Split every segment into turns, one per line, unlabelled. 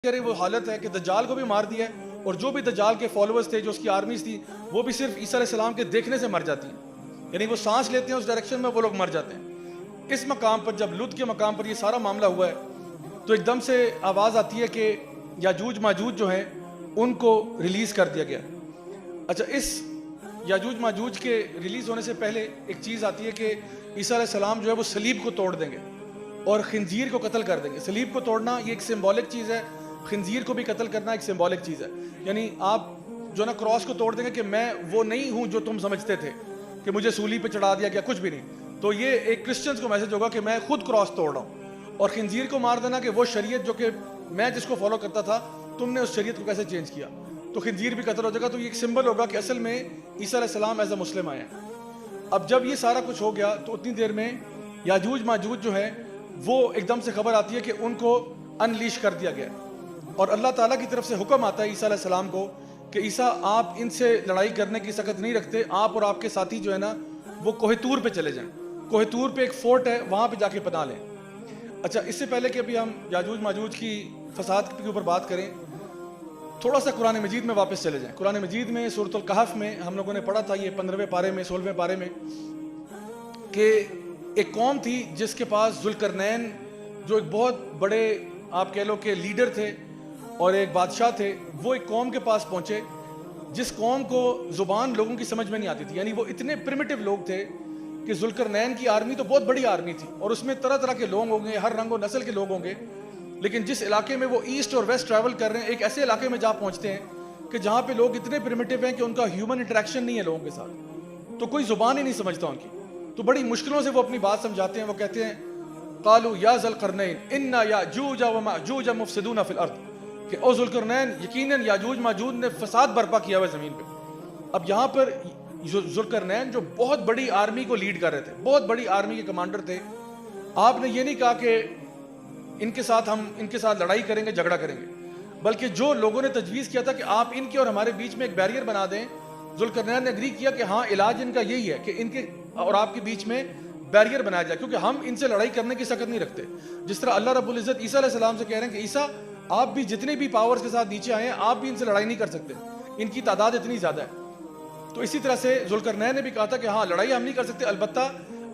करें वो हालत है कि दज्जाल को भी मार दिया है और जो भी दज्जाल के फॉलोअर्स थे, जो उसकी आर्मीज थी, वो भी सिर्फ ईसा अलैहिस्सलाम के देखने से मर जाती हैं। यानी वो सांस लेते हैं उस डायरेक्शन में, वो लोग मर जाते हैं। इस मकाम पर जब लूत के मकाम पर ये सारा मामला हुआ है तो एकदम से आवाज़ आती है कि याजूज माजूज जो हैं उनको रिलीज़ कर दिया गया। अच्छा, इस याजूज माजूज के रिलीज़ होने से पहले एक चीज़ आती है कि ईसा अलैहिस्सलाम जो है वो सलीब को तोड़ देंगे और खिंजीर को कत्ल कर देंगे। सलीब को तोड़ना ये एक सिंबॉलिक चीज़ है, खिंजीर को भी कत्ल करना एक सिंबॉलिक चीज़ है। यानी आप जो ना क्रॉस को तोड़ देंगे कि मैं वो नहीं हूँ जो तुम समझते थे कि मुझे सूली पे चढ़ा दिया गया, कुछ भी नहीं। तो ये एक क्रिश्चियंस को मैसेज होगा कि मैं खुद क्रॉस तोड़ रहा हूँ। और खिंजीर को मार देना कि वो शरीयत जो कि मैं जिसको फॉलो करता था, तुमने उस शरीयत को कैसे चेंज किया, तो खिंजीर भी कत्ल हो जाएगा। तो ये एक सिंबल होगा कि असल में ईसा अलैहिस्सलाम एज अ मुस्लिम आए हैं। अब जब ये सारा कुछ हो गया तो उतनी देर में याजूज माजूज जो है वो एकदम से खबर आती है कि उनको अनलीश कर दिया गया और अल्लाह ताला की तरफ से हुक्म आता है ईसा अलैहिस्सलाम को कि ईसा आप इनसे लड़ाई करने की सकत नहीं रखते, आप और आपके साथी जो है ना वो कोहितूर पे चले जाएं। कोहितूर पे एक फोर्ट है, वहाँ पे जाके पनाह लें। अच्छा, इससे पहले कि अभी हम याजूज माजूज की फसाद के ऊपर बात करें, थोड़ा सा कुरान मजीद में वापस चले जाएं। कुरान मजीद में सूरतुल कहफ में हम लोगों ने पढ़ा था, ये 15वें पारे में 16वें पारे में, कि एक कौम थी जिसके पास जुल्करनैन जो एक बहुत बड़े आप कह लो कि लीडर थे और एक बादशाह थे, वो एक कौम के पास पहुंचे जिस कौम को ज़ुबान लोगों की समझ में नहीं आती थी। यानी वो इतने प्रिमिटिव लोग थे कि जुल्करनैन की आर्मी तो बहुत बड़ी आर्मी थी और उसमें तरह तरह के लोग होंगे, हर रंग और नस्ल के लोग होंगे, लेकिन जिस इलाके में वो ईस्ट और वेस्ट ट्रैवल कर रहे हैं, एक ऐसे इलाके में जा पहुंचते हैं कि जहाँ पे लोग इतने प्रिमिटिव हैं कि उनका ह्यूमन इंटरेक्शन नहीं है लोगों के साथ, तो कोई ज़ुबान ही नहीं समझता उनकी। तो बड़ी मुश्किलों से वो अपनी बात समझाते हैं। वो कहते हैं कालू या ज़ुल्करनैन इन्ना याजूज व माजूज मुफसिदून फिल अर्द, कि ओ ज़ुल्करनैन यकीनन याजूज माजूज ने फसाद बर्पा किया हुआ ज़मीन पे। अब यहाँ पर ज़ुल्करनैन जो बहुत बड़ी आर्मी को लीड कर रहे थे, बहुत बड़ी आर्मी के कमांडर थे, आपने ये नहीं कहा कि हम इनके साथ लड़ाई करेंगे, झगड़ा करेंगे, बल्कि जो लोगों ने तजवीज़ किया था कि आप इनके और हमारे बीच में एक बैरियर बना दें, ज़ुल्करनैन ने एग्री किया कि हाँ, इलाज इनका यही है कि इनके और आपके बीच में बैरियर बनाया जाए, क्योंकि हम इनसे लड़ाई करने की सकत नहीं रखते। जिस तरह अल्लाह रब्बुल इज़्ज़त ईसा अलैहिस्सलाम से कह रहे हैं कि ईसा, आप भी जितने भी पावर्स के साथ नीचे आए हैं, आप भी इनसे लड़ाई नहीं कर सकते, इनकी तादाद इतनी ज़्यादा है। तो इसी तरह से ज़ुल्करनैन ने भी कहा था कि हाँ, लड़ाई हम नहीं कर सकते, अलबत्ता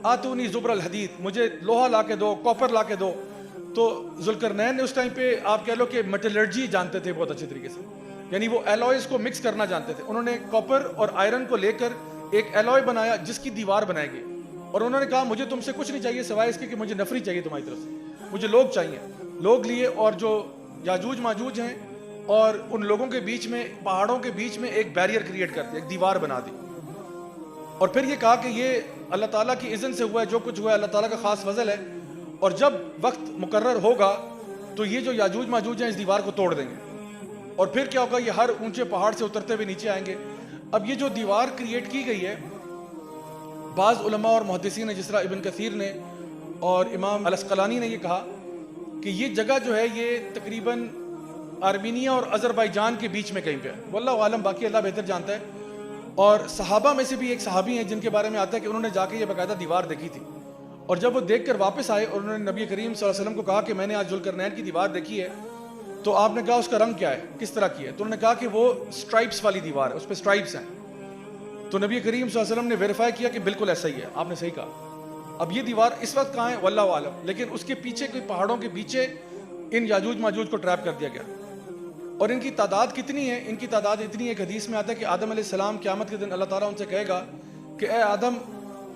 आतूनी ज़ुब्रल हदीद, मुझे लोहा ला के दो, कॉपर ला के दो। तो ज़ुल्करनैन ने उस टाइम पे आप कह लो कि मेटलर्जी जानते थे बहुत अच्छे तरीके से, यानी वो एलॉयज़ को मिक्स करना जानते थे। उन्होंने कॉपर और आयरन को लेकर एक एलॉय बनाया जिसकी दीवार बनाएगी, और उन्होंने कहा मुझे तुमसे कुछ नहीं चाहिए सिवाय इसके कि मुझे नफरी चाहिए तुम्हारी तरफ से, मुझे लोग चाहिए। लोग लिए और जो याजूज माजूज हैं और उन लोगों के बीच में, पहाड़ों के बीच में एक बैरियर क्रिएट कर दिया, एक दीवार बना दी। और फिर ये कहा कि ये अल्लाह ताला की इज़्न से हुआ है, जो कुछ हुआ है अल्लाह ताला का खास फजल है, और जब वक्त मुकर्रर होगा तो ये जो याजूज माजूज हैं इस दीवार को तोड़ देंगे। और फिर क्या होगा, ये हर ऊंचे पहाड़ से उतरते हुए नीचे आएंगे। अब ये जो दीवार क्रिएट की गई है, बाज़ उलमा और मुहद्दिसीन ने, जिस तरह इब्न कसीर ने और इमाम अल-अस्क़लानी ने ये कहा कि ये जगह जो है ये तकरीबन आर्मीनिया और अज़रबैजान के बीच में कहीं पे है, वल्लाहु आलम, बाकी अल्लाह बेहतर जानता है। और सहाबा में से भी एक सहाबी हैं जिनके बारे में आता है कि उन्होंने जाके ये बाकायदा दीवार देखी थी, और जब वो देख कर वापस आए और उन्होंने नबी करीम सल्लल्लाहु अलैहि वसल्लम को कहा कि मैंने आज ज़ुल्करनैन की दीवार देखी है, तो आपने कहा उसका रंग क्या है, किस तरह की है? तो उन्होंने कहा कि वो स्ट्राइप्स वाली दीवार है, उस पर स्ट्राइप्स हैं। तो नबी करीम सल्लल्लाहु अलैहि वसल्लम ने वेरीफाई किया कि बिल्कुल ऐसा ही है, आपने सही कहा। अब ये दीवार इस वक्त कहाँ है वल्लाहु आलम, लेकिन उसके पीछे कोई पहाड़ों के पीछे इन याजूज माजूज को ट्रैप कर दिया गया। और इनकी तादाद कितनी है? इनकी तादाद इतनी है, एक हदीस में आता है कि आदम अलैहिस्सलाम क़यामत के दिन अल्लाह ताला उनसे कहेगा कि ए आदम,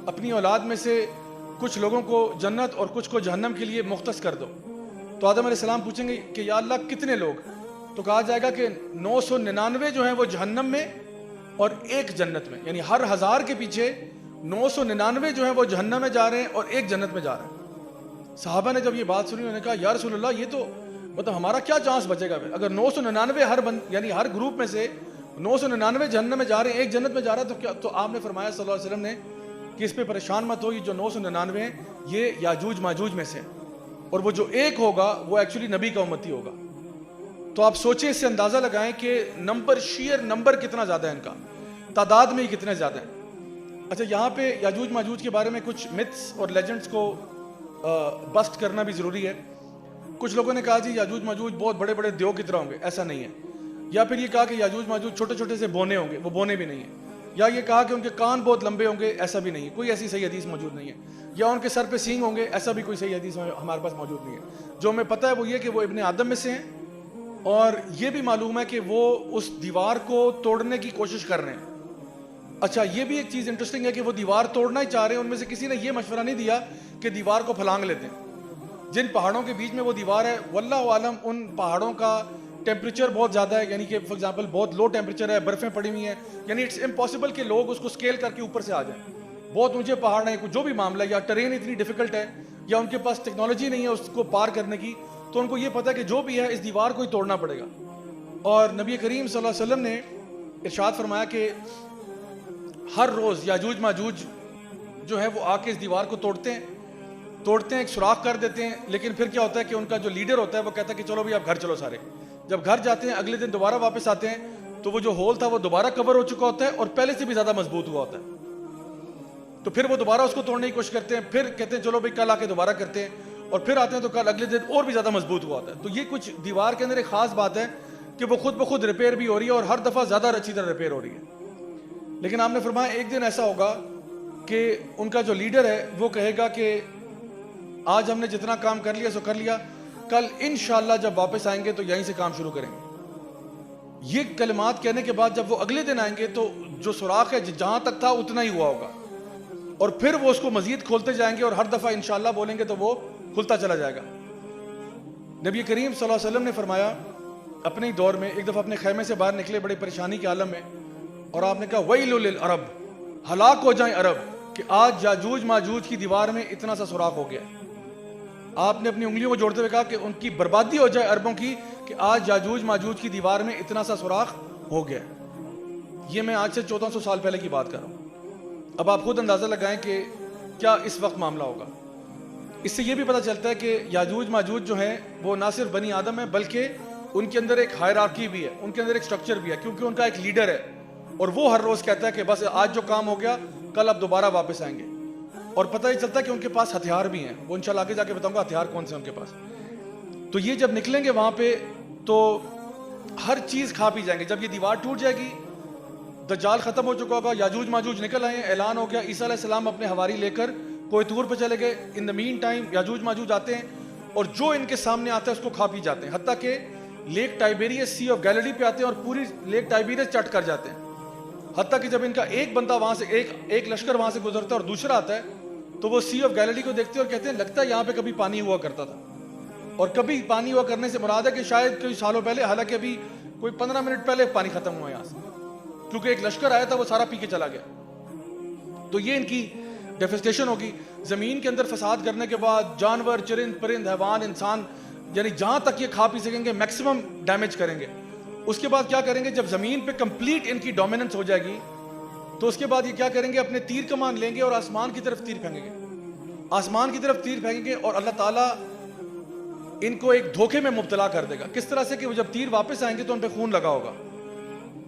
अपनी औलाद में से कुछ लोगों को जन्नत और कुछ को जहन्नम के लिए मुख्तस कर दो। तो आदम अलैहिस्सलाम पूछेंगे कि या अल्लाह कितने लोग? तो कहा जाएगा कि 999 जो हैं वो जहन्नम में और एक जन्नत में, यानी हर 1000 के पीछे 999 जो हैं वो जहन्नम में जा रहे हैं और एक जन्नत में जा रहे हैं। सहाबा ने जब ये बात सुनी, उन्होंने कहा या रसूलल्लाह, ये तो मतलब हमारा क्या चांस बचेगा फिर, अगर 999 यानी हर ग्रुप में से 999 जहन्नम में जा रहे हैं, एक जन्नत में जा रहा है, तो क्या? तो आपने फरमाया सल्लल्लाहु अलैहि वसल्लम ने कि इस पे परेशान मत हो, ये जो 999 हैं ये याजूज माजूज में से, और वो जो एक होगा वो एक्चुअली नबी का उम्मती होगा। तो आप सोचें, इससे अंदाज़ा लगाएं कि नंबर, शेयर नंबर कितना ज़्यादा है इनका, तादाद में ही कितने ज़्यादा है। अच्छा, यहाँ पे याजूज माजूज के बारे में कुछ मिथ्स और लेजेंड्स को बस्ट करना भी ज़रूरी है। कुछ लोगों ने कहा जी याजूज माजूज बहुत बड़े बड़े देव की तरह होंगे, ऐसा नहीं है। या फिर ये कहा कि याजूज माजूज छोटे छोटे से बोने होंगे, वो बोने भी नहीं है। या ये कहा कि उनके कान बहुत लंबे होंगे, ऐसा भी नहीं है, कोई ऐसी सही हदीस मौजूद नहीं है। या उनके सर पे सींग होंगे, ऐसा भी कोई सही हदीस हमारे पास मौजूद नहीं है। जो हमें पता है वो ये कि वो इब्ने आदम में से हैं, और ये भी मालूम है कि वो उस दीवार को तोड़ने की कोशिश कर रहे हैं। अच्छा, ये भी एक चीज़ इंटरेस्टिंग है कि वो दीवार तोड़ना ही चाह रहे हैं। उनमें से किसी ने ये मशवरा नहीं दिया कि दीवार को फलांग लेते हैं। जिन पहाड़ों के बीच में वो दीवार है, वल्लाहु आलम उन पहाड़ों का टेम्परेचर बहुत ज़्यादा है, यानी कि फॉर एग्जांपल बहुत लो टेम्परेचर है, बर्फ़ें पड़ी हुई हैं, यानी इट्स इम्पॉसिबल कि लोग उसको स्केल करके ऊपर से आ जाएं। बहुत ऊंचे पहाड़ हैं, जो भी मामला है, या टरेन इतनी डिफिकल्ट है, या उनके पास टेक्नोलॉजी नहीं है उसको पार करने की, तो उनको ये पता है कि जो भी है इस दीवार को ही तोड़ना पड़ेगा। और नबी करीम सल्लल्लाहु अलैहि वसल्लम ने इरशाद फरमाया कि हर रोज़ याजूज माजूज जो है वो आके इस दीवार को तोड़ते हैं, एक सुराख कर देते हैं। लेकिन फिर क्या होता है कि उनका जो लीडर होता है वो कहता है कि चलो भाई आप घर चलो सारे। जब घर जाते हैं अगले दिन दोबारा वापस आते हैं तो वो जो होल था वो दोबारा कवर हो चुका होता है और पहले से भी ज़्यादा मजबूत हुआ होता है। तो फिर वो दोबारा उसको तोड़ने की कोशिश करते हैं, फिर कहते हैं चलो भाई कल आके दोबारा करते हैं, और फिर आते हैं तो कल अगले दिन और भी ज़्यादा मजबूत हुआ होता है। तो ये कुछ दीवार के अंदर एक ख़ास बात है कि वो खुद ब खुद रिपेयर भी हो रही है और हर दफ़ा ज़्यादा अच्छी तरह रिपेयर हो रही है। लेकिन आपने फरमाया एक दिन ऐसा होगा कि उनका जो लीडर है वो कहेगा कि आज हमने जितना काम कर लिया सो कर लिया, कल इंशाअल्लाह जब वापस आएंगे तो यहीं से काम शुरू करेंगे। ये कलिमात कहने के बाद जब वो अगले दिन आएंगे तो जो सुराख है जहां तक था उतना ही हुआ होगा, और फिर वो उसको मजीद खोलते जाएंगे और हर दफा इंशाअल्लाह बोलेंगे तो वो खुलता चला जाएगा। नबी करीम सल्लल्लाहु अलैहि वसल्लम ने फरमाया अपने ही दौर में, एक दफा अपने खैमे से बाहर निकले बड़ी परेशानी के आलम में, और आपने कहा वैलुल लिल अरब, हलाक हो जाए अरब कि आज याजूज माजूज की दीवार में इतना सा सुराख हो गया। आपने अपनी उंगलियों को जोड़ते हुए कहा कि उनकी बर्बादी हो जाए अरबों की कि आज याजूज माजूज की दीवार में इतना सा सुराख हो गया। ये मैं आज से 1400 साल पहले की बात कर रहा हूँ। अब आप खुद अंदाज़ा लगाएं कि क्या इस वक्त मामला होगा। इससे ये भी पता चलता है कि याजूज माजूज जो हैं वो ना सिर्फ बनी आदम है बल्कि उनके अंदर एक हायरार्की भी है, उनके अंदर एक स्ट्रक्चर भी है, क्योंकि उनका एक लीडर है और वो हर रोज़ कहता है कि बस आज जो काम हो गया कल आप दोबारा वापस आएंगे। और पता ही चलता है कि उनके पास हथियार भी हैं, वो इंशाल्लाह आगे जाके बताऊंगा हथियार कौन से उनके पास। तो ये जब निकलेंगे वहां पे तो हर चीज़ खा पी जाएंगे। जब ये दीवार टूट जाएगी, दज्जाल खत्म हो चुका होगा, याजूज माजूज निकल आए, ऐलान हो गया, ईसा अलैहि सलाम अपने हवारी लेकर कोई तूर पर चले गए। इन द मीन टाइम याजूज माजूज आते हैं और जो इनके सामने आता है उसको खा पी जाते हैं, हत्ता कि lake Tiberius C of Galilee पे आते हैं और पूरी लेक टाइबेरियस चट कर जाते हैं। हत्ता कि जब इनका एक बंदा वहां से एक लश्कर वहां से गुजरता है और दूसरा आता है तो वो सी ऑफ गैलिली को देखते हैं और कहते हैं लगता है यहाँ पे कभी पानी हुआ करता था। और कभी पानी हुआ करने से मुराद है कि शायद कई सालों पहले, हालांकि अभी कोई 15 मिनट पहले पानी खत्म हुआ यहाँ से, क्योंकि एक लश्कर आया था वो सारा पी के चला गया। तो ये इनकी डेफेस्टेशन होगी। जमीन के अंदर फसाद करने के बाद जानवर, चरिंद परिंद, हैवान, इंसान, यानी जहां तक ये खा पी सकेंगे मैक्सिमम डैमेज करेंगे। उसके बाद क्या करेंगे, जब जमीन पे कंप्लीट इनकी डोमिनेंस हो जाएगी तो उसके बाद ये क्या करेंगे, अपने तीर कमान लेंगे और आसमान की तरफ तीर फेंकेंगे, आसमान की तरफ तीर फेंकेंगे और अल्लाह ताला इनको एक धोखे में मुब्तला कर देगा। किस तरह से कि वो जब तीर वापस आएंगे तो उन पे खून लगा होगा,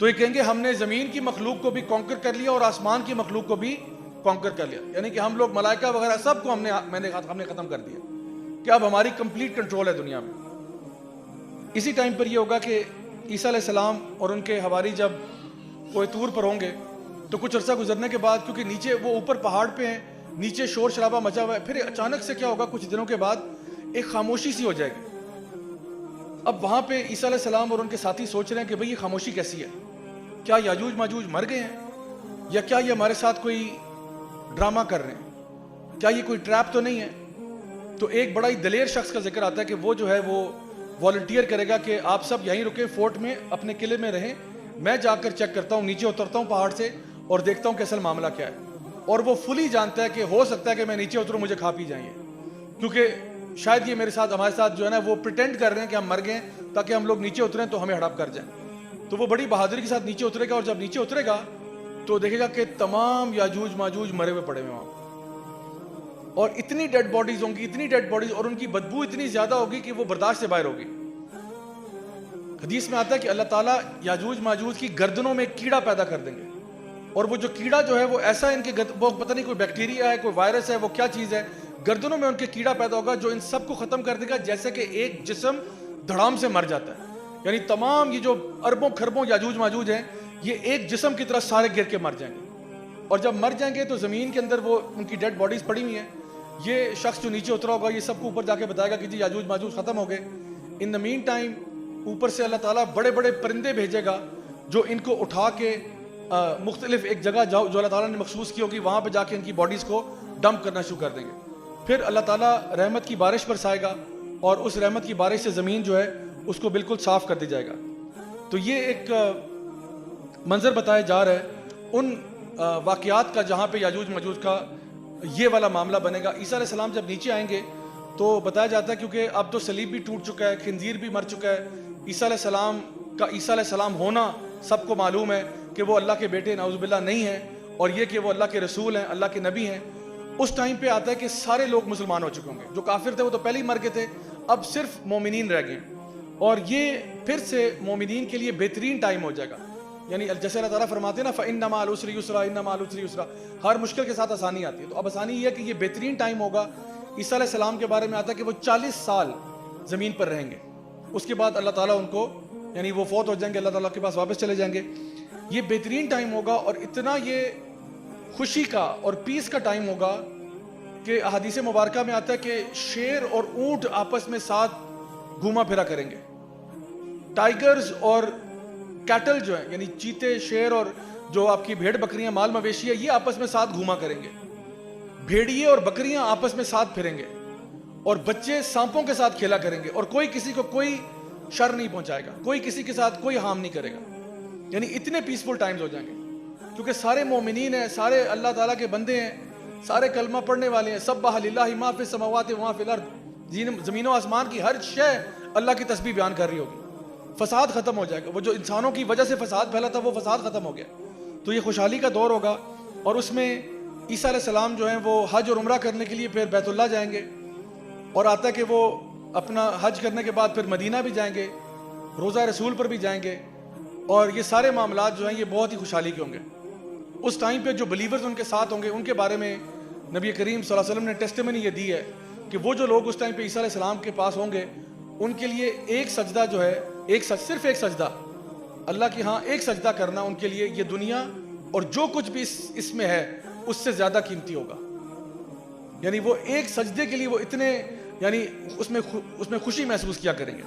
तो ये कहेंगे हमने जमीन की मखलूक को भी कॉन्कर कर लिया और आसमान की मखलूक को भी कॉन्कर कर लिया, यानी कि हम लोग मलाइका वगैरह सबको हमने खत्म कर दिया कि अब हमारी कंप्लीट कंट्रोल है दुनिया में। इसी टाइम पर यह होगा कि ईसा अलैहि सलाम और उनके हवारी जब कोई तूर पर होंगे तो कुछ अर्सा गुजरने के बाद, क्योंकि नीचे वो ऊपर पहाड़ पे हैं, नीचे शोर शराबा मचा हुआ है, फिर अचानक से क्या होगा, कुछ दिनों के बाद एक खामोशी सी हो जाएगी। अब वहां पे ईसा अलैहि सलाम और उनके साथी सोच रहे हैं कि भाई ये खामोशी कैसी है, क्या याजूज माजूज मर गए हैं या क्या ये हमारे साथ कोई ड्रामा कर रहे हैं, क्या ये कोई ट्रैप तो नहीं है। तो एक बड़ा ही दलेर शख्स का जिक्र आता है कि वो जो है वो वॉलंटियर करेगा कि आप सब यहीं रुके, फोर्ट में अपने किले में रहें, मैं जाकर चेक करता हूँ, नीचे उतरता हूँ पहाड़ से और देखता हूँ कि असल मामला क्या है। और वो फुली जानता है कि हो सकता है कि मैं नीचे उतरूँ, मुझे खा पी जाएंगे, क्योंकि शायद ये मेरे साथ, हमारे साथ जो है ना वो प्रिटेंड कर रहे हैं कि हम मर गए ताकि हम लोग नीचे उतरें तो हमें हड़प कर जाए। तो वो बड़ी बहादुरी के साथ नीचे उतरेगा और जब नीचे उतरेगा तो देखेगा कि तमाम याजूज माजूज मरे हुए पड़े हुए वहाँ, और इतनी डेड बॉडीज होंगी, इतनी डेड बॉडीज, और उनकी बदबू इतनी ज्यादा होगी कि वो बर्दाश्त से बाहर होगी। हदीस में आता है कि अल्लाह ताला याजूज माजूज की गर्दनों में एक कीड़ा पैदा कर देंगे, और वो जो कीड़ा जो है वो ऐसा इनके वो पता नहीं कोई बैक्टीरिया है, कोई वायरस है, वो क्या चीज़ है, गर्दनों में उनके कीड़ा पैदा होगा जो इन सबको ख़त्म कर देगा, जैसे कि एक जिस्म धड़ाम से मर जाता है। यानी तमाम ये जो अरबों खरबों याजूज माजूज हैं, ये एक जिस्म की तरह सारे गिर के मर जाएंगे। और जब मर जाएंगे तो ज़मीन के अंदर वो उनकी डेड बॉडीज़ पड़ी हुई हैं। ये शख्स जो नीचे उतरा होगा, ये सबको ऊपर जाके बताएगा कि जी याजूज माजूज ख़त्म हो गए। इन द मीन टाइम ऊपर से अल्लाह ताला बड़े बड़े परिंदे भेजेगा जो इनको उठा के मुख्तलिफ एक जगह जो अल्लाह ताला ने मखसूस की होगी, वहाँ पे जाके इनकी बॉडीज़ को डंप करना शुरू कर देंगे। फिर अल्लाह ताला रहमत की बारिश बरसाएगा और उस रहमत की बारिश से ज़मीन जो है उसको बिल्कुल साफ़ कर दी जाएगा। तो ये एक मंजर बताया जा रहा है उन वाक़यात का जहाँ पे याजूज मजूज का ये वाला मामला बनेगा। ईसा अलैहिस्सलाम जब नीचे आएंगे तो बताया जाता है, क्योंकि अब तो सलीब भी टूट चुका है, खिंजीर भी मर चुका है, ईसा अलैहिस्सलाम का ईसा अलैहिस्सलाम होना सबको मालूम है कि वो अल्लाह के बेटे नाउज़ुबिल्लाह नहीं हैं, और ये कि वो अल्लाह के रसूल हैं, अल्लाह के नबी हैं। उस टाइम पे आता है कि सारे लोग मुसलमान हो चुके होंगे। जो काफिर थे वो तो पहले ही मर गए थे, अब सिर्फ मोमिनीन रह गए, और ये फिर से मोमिनीन के लिए बेहतरीन टाइम हो जाएगा। यानी जैसे अल्लाह ताला फरमाते हैं ना, फ़इन्ना मअल उसरि युसरा, इन्ना मअल उसरि युसरा, हर मुश्किल के साथ आसानी आती है। तो अब आसानी ये है कि ये बेहतरीन टाइम होगा। ईसा अलैहिस्सलाम के बारे में आता है कि वो 40 साल ज़मीन पर रहेंगे, उसके बाद अल्लाह ताला उनको, यानी वो फौत हो जाएंगे, अल्लाह ताला के पास वापस चले जाएंगे। ये बेहतरीन टाइम होगा और इतना ये खुशी का और पीस का टाइम होगा कि हदीस मुबारक में आता है कि शेर और ऊंट आपस में साथ घूमा फिरा करेंगे। टाइगर्स और कैटल जो है, यानी चीते, शेर और जो आपकी भेड़ बकरियां, माल मवेशी है, ये आपस में साथ घूमा करेंगे। भेड़िए और बकरियां आपस में साथ फिरेंगे और बच्चे सांपों के साथ खेला करेंगे, और कोई किसी को कोई शर नहीं पहुंचाएगा, कोई किसी के साथ कोई हार्म नहीं करेगा। यानी इतने पीसफुल टाइम्स हो जाएंगे, क्योंकि सारे मोमिनीन हैं, सारे अल्लाह ताला के बंदे हैं, सारे कलमा पढ़ने वाले हैं। सब्बह लिल्लाहि मा फिस समावाति व मा फिल अर्द, ज़मीन व आसमान की हर शय अल्लाह की तस्बीह बयान कर रही होगी। फसाद ख़त्म हो जाएगा, वो जो इंसानों की वजह से फसाद फैला था वो फसाद ख़त्म हो गया। तो ये खुशहाली का दौर होगा। और उसमें ईसा अलैहिस्सलाम जो हैं वो हज और उम्रा करने के लिए फिर बैतुल्लाह जाएंगे, और आता है कि वो अपना हज करने के बाद फिर मदीना भी जाएंगे, रोज़ा रसूल पर भी जाएंगे, और ये सारे मामलात जो हैं ये बहुत ही खुशहाली के होंगे। उस टाइम पे जो बिलीवर्स उनके साथ होंगे उनके बारे में नबी करीम सल्लल्लाहु अलैहि वसल्लम ने टेस्टिमनी ये दी है कि वो जो लोग उस टाइम पे ईसा अलैहिस्सलाम के पास होंगे उनके लिए एक सजदा जो है, सिर्फ एक सजदा अल्लाह की, हाँ, एक सजदा करना उनके लिए ये दुनिया और जो कुछ भी इसमें है उससे ज़्यादा कीमती होगा। यानी वो एक सजदे के लिए वो इतने, यानी उसमें खुशी महसूस किया करेंगे।